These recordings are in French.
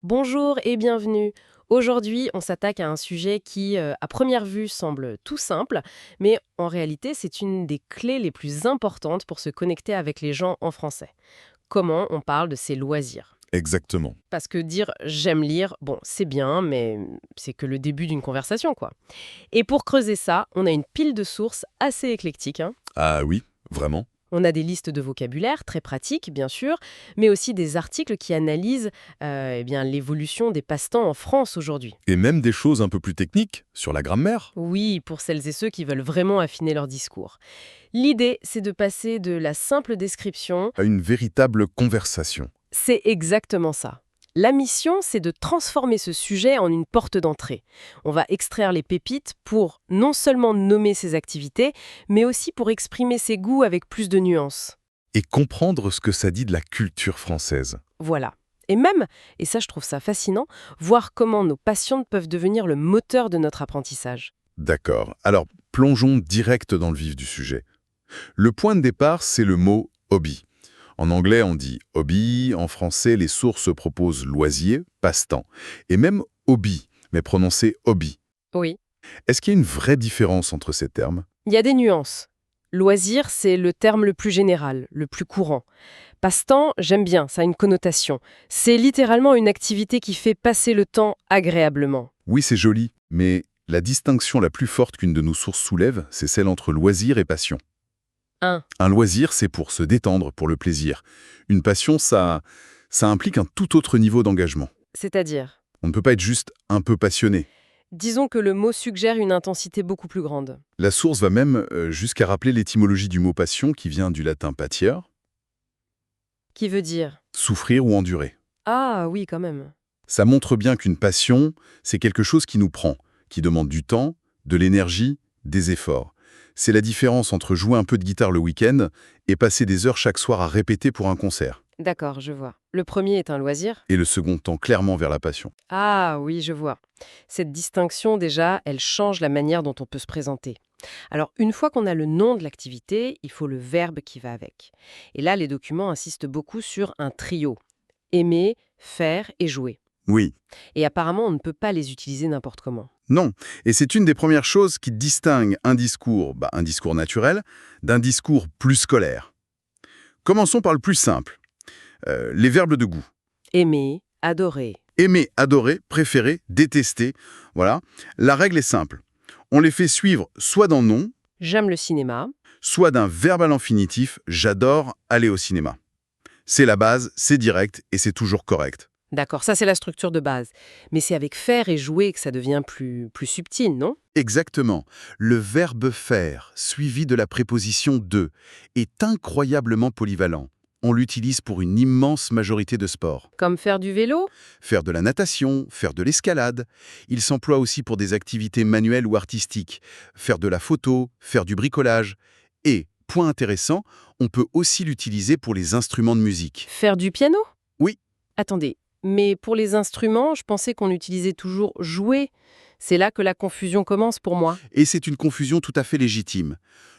Bonjour et bienvenue. Aujourd'hui, on s'attaque à un sujet qui, à première vue, semble tout simple, mais en réalité, c'est une des clés les plus importantes pour se connecter avec les gens en français. Comment on parle de ses loisirs? Exactement. Parce que dire j'aime lire, bon, c'est bien, mais c'est que le début d'une conversation, quoi. Et pour creuser ça, on a une pile de sources assez éclectiques, hein. Ah oui, vraiment. On a des listes de vocabulaire, très pratiques bien sûr, mais aussi des articles qui analysent l'évolution des passe-temps en France aujourd'hui. Et même des choses un peu plus techniques, sur la grammaire. Oui, pour celles et ceux qui veulent vraiment affiner leur discours. L'idée, c'est de passer de la simple description, À une véritable conversation. c'est exactement ça. La mission, c'est de transformer ce sujet en une porte d'entrée. On va extraire les pépites pour non seulement nommer ses activités, mais aussi pour exprimer ses goûts avec plus de nuances. Et comprendre ce que ça dit de la culture française. Voilà. Et même, et ça je trouve ça fascinant, voir comment nos passions peuvent devenir le moteur de notre apprentissage. D'accord. Alors, plongeons direct dans le vif du sujet. Le point de départ, c'est le mot hobby. En anglais, on dit hobby. En français, les sources proposent loisir, passe-temps. Et même hobby, mais prononcé hobby. Oui. Est-ce qu'il y a une vraie différence entre ces termes? Il y a des nuances. Loisir, c'est le terme le plus général, le plus courant. Passe-temps, j'aime bien, ça a une connotation. C'est littéralement une activité qui fait passer le temps agréablement. Oui, c'est joli, mais la distinction la plus forte qu'une de nos sources soulève, c'est celle entre loisir et passion. Un, Un loisir, c'est pour se détendre, pour le plaisir. Une passion, ça implique un tout autre niveau d'engagement. c'est-à-dire, On ne peut pas être juste un peu passionné. disons que le mot suggère une intensité beaucoup plus grande. La source va même jusqu'à rappeler l'étymologie du mot passion qui vient du latin patir, Qui veut dire souffrir ou endurer. ah oui, quand même. Ça montre bien qu'une passion, c'est quelque chose qui nous prend, qui demande du temps, de l'énergie, des efforts. C'est la différence entre jouer un peu de guitare le week-end et passer des heures chaque soir à répéter pour un concert. D'accord, je vois. Le premier est un loisir. Et le second tend clairement vers la passion. Ah oui, je vois. Cette distinction, déjà, elle change la manière dont on peut se présenter. Alors, une fois qu'on a le nom de l'activité, il faut le verbe qui va avec. Et là, les documents insistent beaucoup sur un trio. Aimer, faire et jouer. Oui, Et apparemment, on ne peut pas les utiliser n'importe comment. non. Et c'est une des premières choses qui distingue un discours naturel, d'un discours plus scolaire. Commençons par le plus simple. Les verbes de goût. Aimer, adorer. Aimer, adorer, préférer, détester. Voilà. La règle est simple. On les fait suivre soit d'un nom, J'aime le cinéma. soit d'un verbe à l'infinitif, j'adore aller au cinéma. C'est la base, c'est direct et c'est toujours correct. D'accord, ça c'est la structure de base. Mais c'est avec faire et jouer que ça devient plus subtil, non? Exactement. Le verbe faire, suivi de la préposition de, est incroyablement polyvalent. On l'utilise pour une immense majorité de sports. Comme faire du vélo? Faire de la natation, faire de l'escalade. Il s'emploie aussi pour des activités manuelles ou artistiques. Faire de la photo, faire du bricolage. Et, point intéressant, on peut aussi l'utiliser pour les instruments de musique. Faire du piano? Oui. Attendez, mais pour les instruments, je pensais qu'on utilisait toujours jouer. C'est là que la confusion commence pour moi. Et c'est une confusion tout à fait légitime.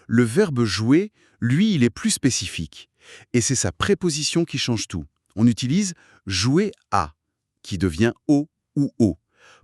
Le verbe jouer, lui, il est plus spécifique. Et c'est sa préposition qui change tout. On utilise jouer à, qui devient au ou au,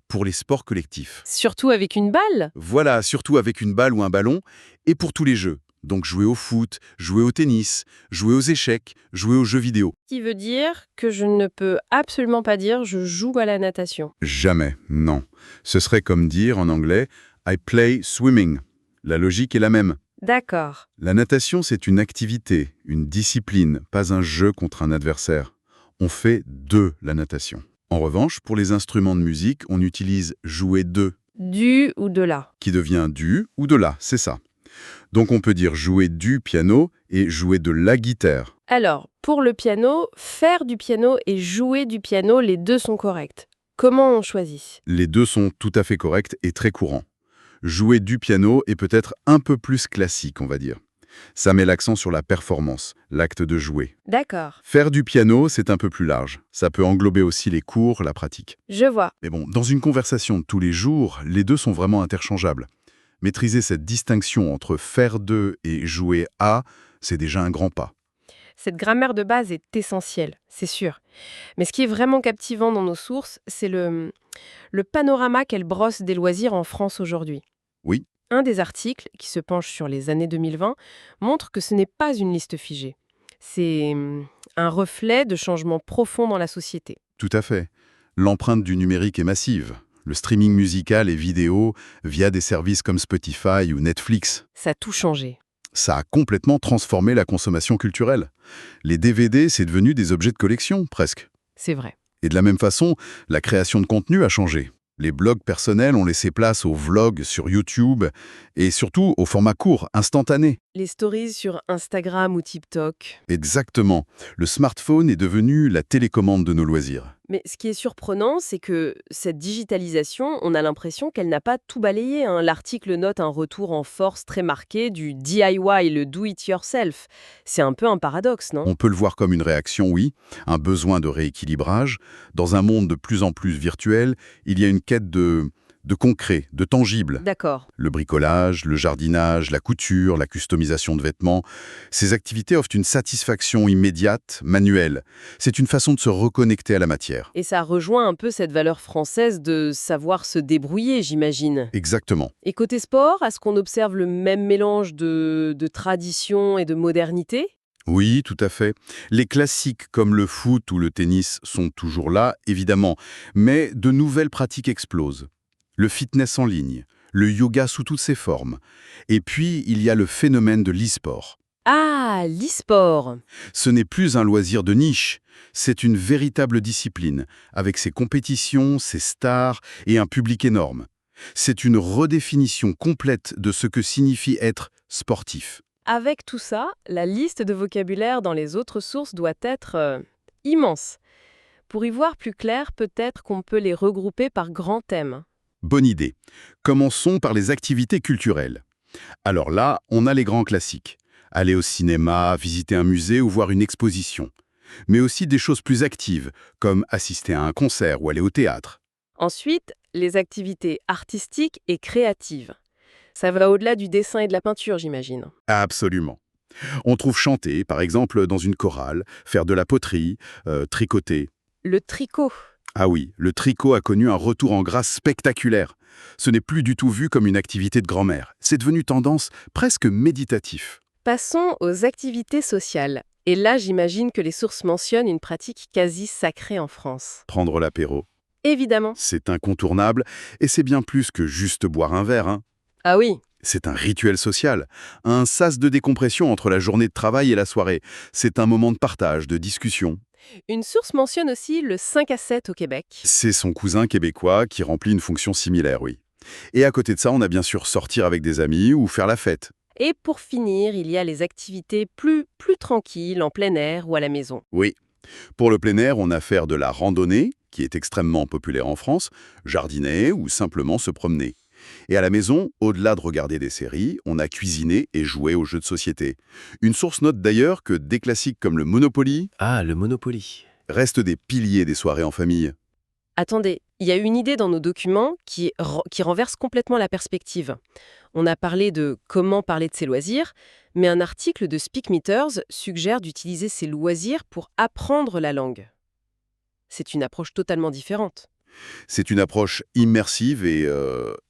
pour les sports collectifs. Surtout avec une balle? Voilà, surtout avec une balle ou un ballon, et pour tous les jeux. Donc jouer au foot, jouer au tennis, jouer aux échecs, jouer aux jeux vidéo. Qui veut dire que je ne peux absolument pas dire je joue à la natation. Jamais, non. Ce serait comme dire en anglais « I play swimming ». La logique est la même. D'accord. La natation, c'est une activité, une discipline, pas un jeu contre un adversaire. On fait de la natation. En revanche, pour les instruments de musique, on utilise jouer de, Du ou de là. qui devient du ou de la, c'est ça. Donc on peut dire jouer du piano et jouer de la guitare. Alors, pour le piano, faire du piano et jouer du piano, les deux sont corrects. Comment on choisit? Les deux sont tout à fait corrects et très courants. Jouer du piano est peut-être un peu plus classique, on va dire. Ça met l'accent sur la performance, l'acte de jouer. D'accord. Faire du piano, c'est un peu plus large. Ça peut englober aussi les cours, la pratique. Je vois. Mais bon, dans une conversation de tous les jours, les deux sont vraiment interchangeables. Maîtriser cette distinction entre faire de et jouer à, c'est déjà un grand pas. Cette grammaire de base est essentielle, c'est sûr. Mais ce qui est vraiment captivant dans nos sources, c'est le panorama qu'elle brosse des loisirs en France aujourd'hui. Oui, Un des articles, qui se penche sur les années 2020, montre que ce n'est pas une liste figée. C'est un reflet de changements profonds dans la société. tout à fait. L'empreinte du numérique est massive. Le streaming musical et vidéo via des services comme Spotify ou Netflix. Ça a tout changé. Ça a complètement transformé la consommation culturelle. Les DVD, c'est devenu des objets de collection, presque. C'est vrai. Et de la même façon, la création de contenu a changé. Les blogs personnels ont laissé place aux vlogs sur YouTube et surtout au format court, instantané. Les stories sur Instagram ou TikTok. Exactement. Le smartphone est devenu la télécommande de nos loisirs. Mais ce qui est surprenant, c'est que cette digitalisation, on a l'impression qu'elle n'a pas tout balayé, hein. L'article note un retour en force très marqué du DIY, le do-it-yourself. C'est un peu un paradoxe, non? On peut le voir comme une réaction, oui, un besoin de rééquilibrage. Dans un monde de plus en plus virtuel, il y a une quête de concret, de tangible. D'accord. Le bricolage, le jardinage, la couture, la customisation de vêtements, ces activités offrent une satisfaction immédiate, manuelle. C'est une façon de se reconnecter à la matière. Et ça rejoint un peu cette valeur française de savoir se débrouiller, j'imagine. Exactement. Et côté sport, est-ce qu'on observe le même mélange de tradition et de modernité? Oui, tout à fait. Les classiques comme le foot ou le tennis sont toujours là, évidemment, mais de nouvelles pratiques explosent. Le fitness en ligne, le yoga sous toutes ses formes. Et puis, il y a le phénomène de l'e-sport. Ah, l'e-sport. Ce n'est plus un loisir de niche, c'est une véritable discipline, avec ses compétitions, ses stars et un public énorme. C'est une redéfinition complète de ce que signifie être sportif. Avec tout ça, la liste de vocabulaire dans les autres sources doit être immense. Pour y voir plus clair, peut-être qu'on peut les regrouper par grands thèmes. Bonne idée. Commençons par les activités culturelles. Alors là, on a les grands classiques. Aller au cinéma, visiter un musée ou voir une exposition. Mais aussi des choses plus actives, comme assister à un concert ou aller au théâtre. Ensuite, les activités artistiques et créatives. Ça va au-delà du dessin et de la peinture, j'imagine. Absolument. On trouve chanter, par exemple, dans une chorale, faire de la poterie, tricoter. Le tricot. Ah oui, le tricot a connu un retour en grâce spectaculaire. Ce n'est plus du tout vu comme une activité de grand-mère. C'est devenu tendance presque méditatif. Passons aux activités sociales. Et là, j'imagine que les sources mentionnent une pratique quasi sacrée en France. Prendre l'apéro, Évidemment. c'est incontournable, et c'est bien plus que juste boire un verre, hein. Ah oui, C'est un rituel social, un sas de décompression entre la journée de travail et la soirée. C'est un moment de partage, de discussion. une source mentionne aussi le 5 à 7 au Québec. C'est son cousin québécois qui remplit une fonction similaire, oui. Et à côté de ça, on a bien sûr sortir avec des amis ou faire la fête. Et pour finir, il y a les activités plus tranquilles, en plein air ou à la maison. Oui. Pour le plein air, on a faire de la randonnée, qui est extrêmement populaire en France, jardiner ou simplement se promener. Et à la maison, au-delà de regarder des séries, on a cuisiné et joué aux jeux de société. Une source note d'ailleurs que des classiques comme le Monopoly Ah, le Monopoly. restent des piliers des soirées en famille. Attendez, il y a une idée dans nos documents qui renverse complètement la perspective. On a parlé de comment parler de ses loisirs, mais un article de Speak Meters suggère d'utiliser ses loisirs pour apprendre la langue. C'est une approche totalement différente. C'est une approche immersive et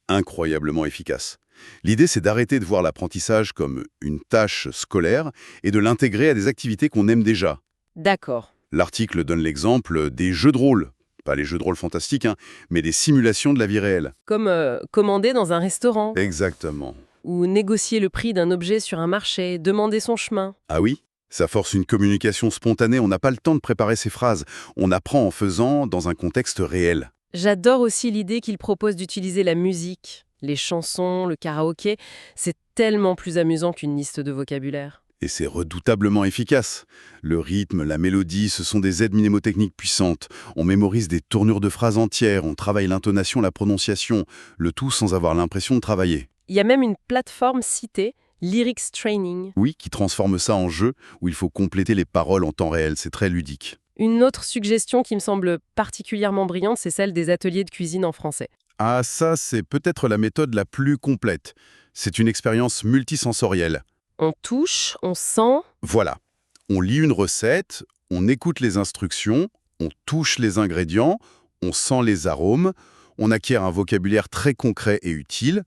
incroyablement efficace. L'idée, c'est d'arrêter de voir l'apprentissage comme une tâche scolaire et de l'intégrer à des activités qu'on aime déjà. D'accord. L'article donne l'exemple des jeux de rôle. Pas les jeux de rôle fantastiques, hein, mais des simulations de la vie réelle. Comme commander dans un restaurant, Exactement. ou négocier le prix d'un objet sur un marché, demander son chemin. Ah oui? Ça force une communication spontanée, on n'a pas le temps de préparer ses phrases. On apprend en faisant dans un contexte réel. J'adore aussi l'idée qu'il propose d'utiliser la musique, les chansons, le karaoké. C'est tellement plus amusant qu'une liste de vocabulaire. Et c'est redoutablement efficace. Le rythme, la mélodie, ce sont des aides mnémotechniques puissantes. On mémorise des tournures de phrases entières, on travaille l'intonation, la prononciation, le tout sans avoir l'impression de travailler. Il y a même une plateforme citée, Lyrics Training. Oui, qui transforme ça en jeu, où il faut compléter les paroles en temps réel, c'est très ludique. Une autre suggestion qui me semble particulièrement brillante, c'est celle des ateliers de cuisine en français. Ah, ça, c'est peut-être la méthode la plus complète. C'est une expérience multisensorielle. On touche, on sent. Voilà. On lit une recette, on écoute les instructions, on touche les ingrédients, on sent les arômes, on acquiert un vocabulaire très concret et utile.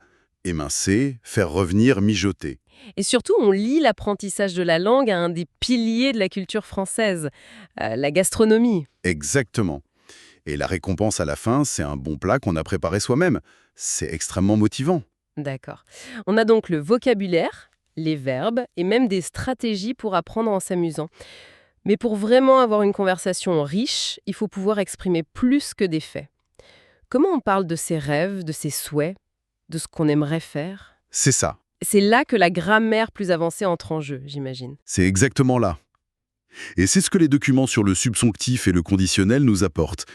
Émincer, faire revenir, mijoter. Et surtout, on lie l'apprentissage de la langue à un des piliers de la culture française, la gastronomie. Exactement. Et la récompense à la fin, c'est un bon plat qu'on a préparé soi-même. C'est extrêmement motivant. D'accord. On a donc le vocabulaire, les verbes et même des stratégies pour apprendre en s'amusant. Mais pour vraiment avoir une conversation riche, il faut pouvoir exprimer plus que des faits. Comment on parle de ses rêves, de ses souhaits, de ce qu'on aimerait faire? C'est ça. C'est là que la grammaire plus avancée entre en jeu, j'imagine. C'est exactement là. Et c'est ce que les documents sur le subjonctif et le conditionnel nous apportent.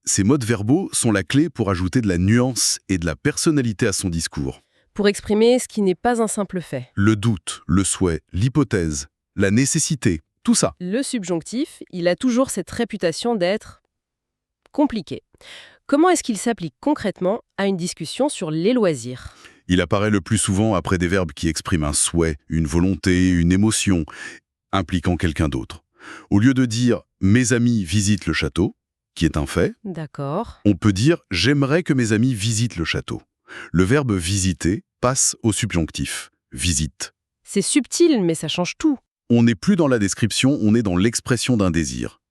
Ces modes verbaux sont la clé pour ajouter de la nuance et de la personnalité à son discours. Pour exprimer ce qui n'est pas un simple fait. Le doute, le souhait, l'hypothèse, la nécessité, tout ça. Le subjonctif, il a toujours cette réputation d'être compliqué. Comment est-ce qu'il s'applique concrètement à une discussion sur les loisirs? Il apparaît le plus souvent après des verbes qui expriment un souhait, une volonté, une émotion, impliquant quelqu'un d'autre. Au lieu de dire « mes amis visitent le château », qui est un fait, D'accord. on peut dire « j'aimerais que mes amis visitent le château ». Le verbe « visiter » passe au subjonctif « visite ». C'est subtil, mais ça change tout. On n'est plus dans la description, on est dans l'expression d'un désir.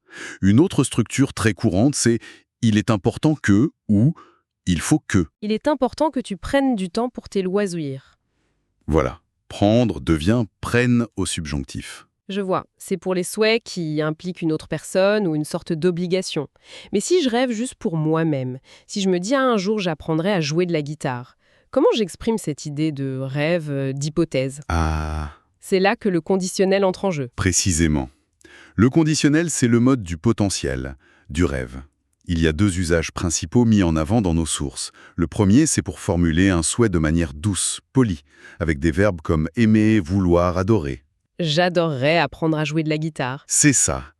Une autre structure très courante, c'est « il est important que » ou « il faut que ». Il est important que tu prennes du temps pour tes loisirs. Voilà. Prendre devient prenne au subjonctif. Je vois, c'est pour les souhaits qui impliquent une autre personne ou une sorte d'obligation. Mais si je rêve juste pour moi-même, si je me dis un jour j'apprendrai à jouer de la guitare, comment j'exprime cette idée de rêve, d'hypothèse? Ah, C'est là que le conditionnel entre en jeu. précisément. Le conditionnel, c'est le mode du potentiel, du rêve. Il y a deux usages principaux mis en avant dans nos sources. Le premier, c'est pour formuler un souhait de manière douce, polie, avec des verbes comme aimer, vouloir, adorer. J'adorerais apprendre à jouer de la guitare. C'est ça.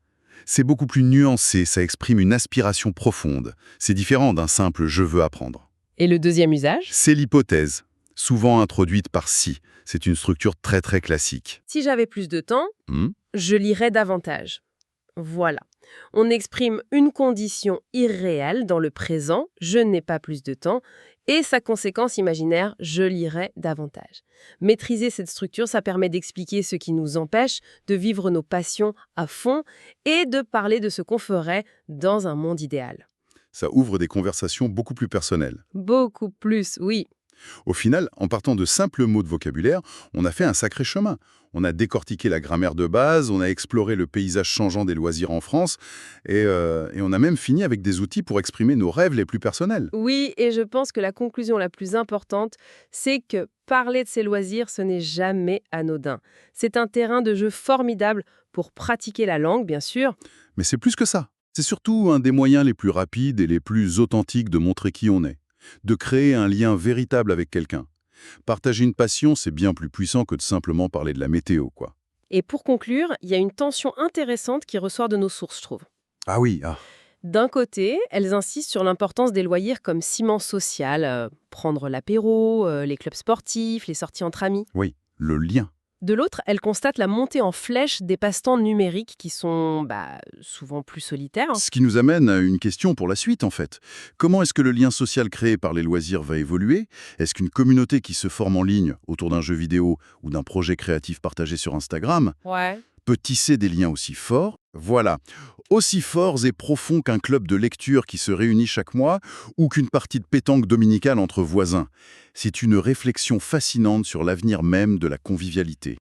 C'est beaucoup plus nuancé, ça exprime une aspiration profonde. C'est différent d'un simple « je veux apprendre ». Et le deuxième usage? C'est l'hypothèse, souvent introduite par « si ». C'est une structure très très classique. Si j'avais plus de temps, je lirais davantage. Voilà. On exprime une condition irréelle dans le présent, je n'ai pas plus de temps, et sa conséquence imaginaire, je lirai davantage. Maîtriser cette structure, ça permet d'expliquer ce qui nous empêche de vivre nos passions à fond et de parler de ce qu'on ferait dans un monde idéal. Ça ouvre des conversations beaucoup plus personnelles. Beaucoup plus, oui. Au final, en partant de simples mots de vocabulaire, on a fait un sacré chemin. On a décortiqué la grammaire de base, on a exploré le paysage changeant des loisirs en France, et on a même fini avec des outils pour exprimer nos rêves les plus personnels. Oui, et je pense que la conclusion la plus importante, c'est que parler de ses loisirs, ce n'est jamais anodin. C'est un terrain de jeu formidable pour pratiquer la langue, bien sûr. Mais c'est plus que ça. C'est surtout un des moyens les plus rapides et les plus authentiques de montrer qui on est, de créer un lien véritable avec quelqu'un. Partager une passion, c'est bien plus puissant que de simplement parler de la météo, quoi. Et pour conclure, il y a une tension intéressante qui ressort de nos sources, je trouve. Ah oui, D'un côté, elles insistent sur l'importance des loisirs comme ciment social, prendre l'apéro, les clubs sportifs, les sorties entre amis. oui, le lien. De l'autre, elles constatent la montée en flèche des passe-temps numériques qui sont souvent plus solitaires. Ce qui nous amène à une question pour la suite, en fait. Comment est-ce que le lien social créé par les loisirs va évoluer? Est-ce qu'une communauté qui se forme en ligne autour d'un jeu vidéo ou d'un projet créatif partagé sur Instagram Ouais. peut tisser des liens aussi forts? Voilà, aussi forts et profonds qu'un club de lecture qui se réunit chaque mois ou qu'une partie de pétanque dominicale entre voisins. C'est une réflexion fascinante sur l'avenir même de la convivialité.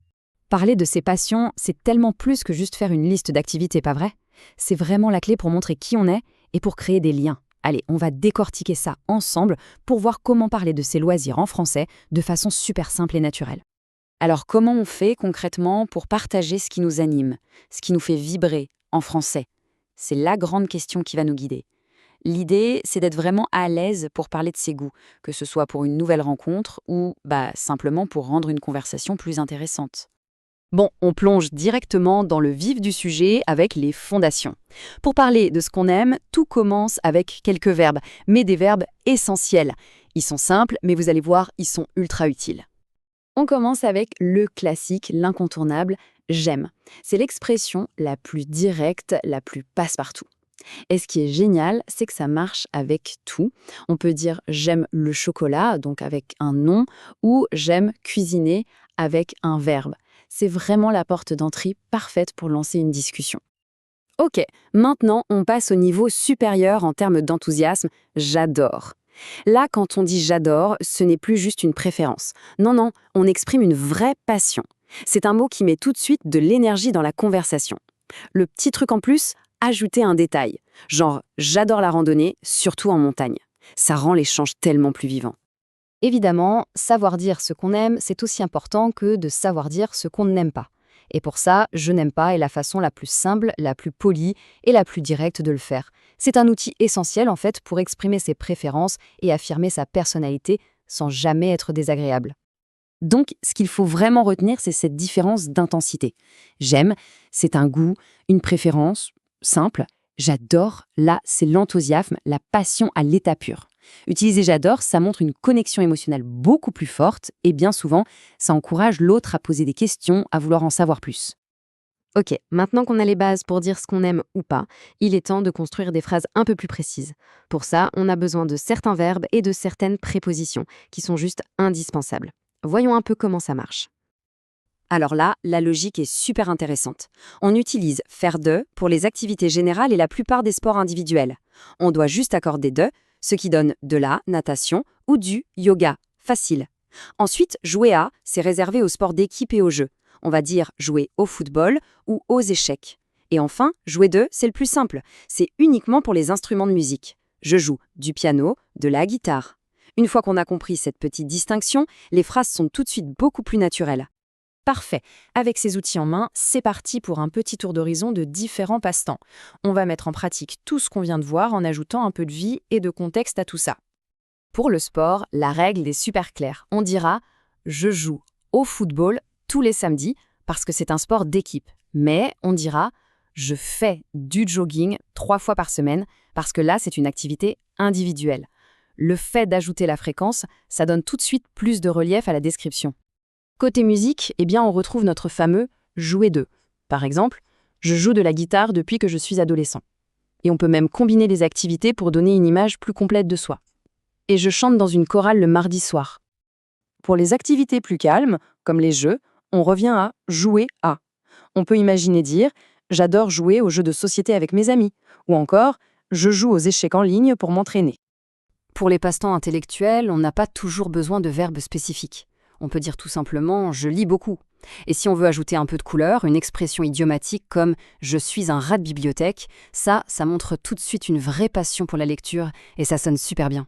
Parler de ses passions, c'est tellement plus que juste faire une liste d'activités, pas vrai? C'est vraiment la clé pour montrer qui on est et pour créer des liens. Allez, on va décortiquer ça ensemble pour voir comment parler de ses loisirs en français de façon super simple et naturelle. Alors, comment on fait concrètement pour partager ce qui nous anime, ce qui nous fait vibrer en français? C'est la grande question qui va nous guider. L'idée, c'est d'être vraiment à l'aise pour parler de ses goûts, que ce soit pour une nouvelle rencontre ou simplement pour rendre une conversation plus intéressante. Bon, on plonge directement dans le vif du sujet avec les fondations. Pour parler de ce qu'on aime, tout commence avec quelques verbes, mais des verbes essentiels. Ils sont simples, mais vous allez voir, ils sont ultra utiles. On commence avec le classique, l'incontournable, j'aime. C'est l'expression la plus directe, la plus passe-partout. Et ce qui est génial, c'est que ça marche avec tout. On peut dire j'aime le chocolat, donc avec un nom, ou j'aime cuisiner avec un verbe. C'est vraiment la porte d'entrée parfaite pour lancer une discussion. Ok, maintenant on passe au niveau supérieur en termes d'enthousiasme, j'adore. Là, quand on dit j'adore, ce n'est plus juste une préférence. Non, on exprime une vraie passion. C'est un mot qui met tout de suite de l'énergie dans la conversation. Le petit truc en plus, ajouter un détail. Genre, j'adore la randonnée, surtout en montagne. Ça rend l'échange tellement plus vivant. Évidemment, savoir dire ce qu'on aime, c'est aussi important que de savoir dire ce qu'on n'aime pas. Et pour ça, je n'aime pas est la façon la plus simple, la plus polie et la plus directe de le faire. C'est un outil essentiel en fait pour exprimer ses préférences et affirmer sa personnalité sans jamais être désagréable. Donc, ce qu'il faut vraiment retenir, c'est cette différence d'intensité. J'aime, c'est un goût, une préférence, simple. J'adore, là, c'est l'enthousiasme, la passion à l'état pur. Utiliser j'adore, ça montre une connexion émotionnelle beaucoup plus forte et bien souvent, ça encourage l'autre à poser des questions, à vouloir en savoir plus. Ok, maintenant qu'on a les bases pour dire ce qu'on aime ou pas, il est temps de construire des phrases un peu plus précises. Pour ça, on a besoin de certains verbes et de certaines prépositions qui sont juste indispensables. Voyons un peu comment ça marche. Alors là, la logique est super intéressante. On utilise faire de pour les activités générales et la plupart des sports individuels. On doit juste accorder de, ce qui donne de la natation ou du yoga, facile. Ensuite, jouer à, c'est réservé aux sports d'équipe et aux jeux. On va dire jouer au football ou aux échecs. Et enfin, jouer de, c'est le plus simple. C'est uniquement pour les instruments de musique. Je joue du piano, de la guitare. Une fois qu'on a compris cette petite distinction, les phrases sont tout de suite beaucoup plus naturelles. Parfait. Avec ces outils en main, c'est parti pour un petit tour d'horizon de différents passe-temps. On va mettre en pratique tout ce qu'on vient de voir en ajoutant un peu de vie et de contexte à tout ça. Pour le sport, la règle est super claire. On dira « je joue au football tous les samedis » parce que c'est un sport d'équipe. Mais on dira « je fais du jogging 3 fois par semaine » parce que là, c'est une activité individuelle. Le fait d'ajouter la fréquence, ça donne tout de suite plus de relief à la description. Côté musique, eh bien, on retrouve notre fameux « jouer de ». Par exemple, « je joue de la guitare depuis que je suis adolescent ». Et on peut même combiner les activités pour donner une image plus complète de soi. Et je chante dans une chorale le mardi soir. Pour les activités plus calmes, comme les jeux, on revient à « jouer à ». On peut imaginer dire « j'adore jouer aux jeux de société avec mes amis » ou encore « je joue aux échecs en ligne pour m'entraîner ». Pour les passe-temps intellectuels, on n'a pas toujours besoin de verbes spécifiques. On peut dire tout simplement « je lis beaucoup ». Et si on veut ajouter un peu de couleur, une expression idiomatique comme « je suis un rat de bibliothèque », ça montre tout de suite une vraie passion pour la lecture et ça sonne super bien.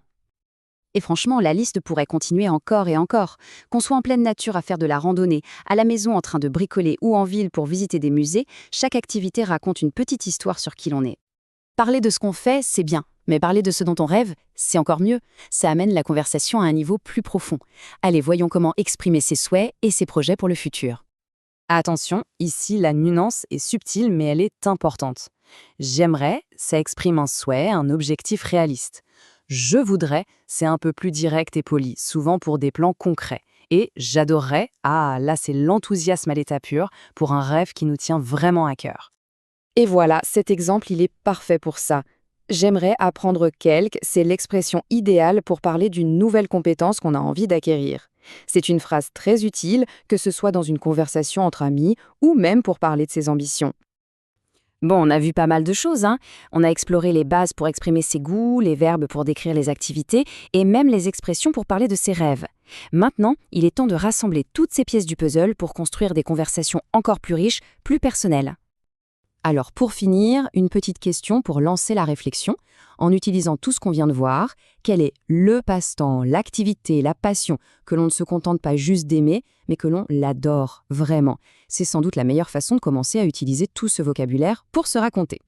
Et franchement, la liste pourrait continuer encore et encore. Qu'on soit en pleine nature à faire de la randonnée, à la maison en train de bricoler ou en ville pour visiter des musées, chaque activité raconte une petite histoire sur qui l'on est. Parler de ce qu'on fait, c'est bien. Mais parler de ce dont on rêve, c'est encore mieux. Ça amène la conversation à un niveau plus profond. Allez, voyons comment exprimer ses souhaits et ses projets pour le futur. Attention, ici, la nuance est subtile, mais elle est importante. J'aimerais, ça exprime un souhait, un objectif réaliste. Je voudrais, c'est un peu plus direct et poli, souvent pour des plans concrets. Et j'adorerais, là c'est l'enthousiasme à l'état pur, pour un rêve qui nous tient vraiment à cœur. Et voilà, cet exemple, il est parfait pour ça. J'aimerais apprendre quelque, c'est l'expression idéale pour parler d'une nouvelle compétence qu'on a envie d'acquérir. C'est une phrase très utile, que ce soit dans une conversation entre amis ou même pour parler de ses ambitions. Bon, on a vu pas mal de choses, hein. On a exploré les bases pour exprimer ses goûts, les verbes pour décrire les activités et même les expressions pour parler de ses rêves. Maintenant, il est temps de rassembler toutes ces pièces du puzzle pour construire des conversations encore plus riches, plus personnelles. Alors pour finir, une petite question pour lancer la réflexion. En utilisant tout ce qu'on vient de voir, quel est le passe-temps, l'activité, la passion que l'on ne se contente pas juste d'aimer, mais que l'on l'adore vraiment? C'est sans doute la meilleure façon de commencer à utiliser tout ce vocabulaire pour se raconter.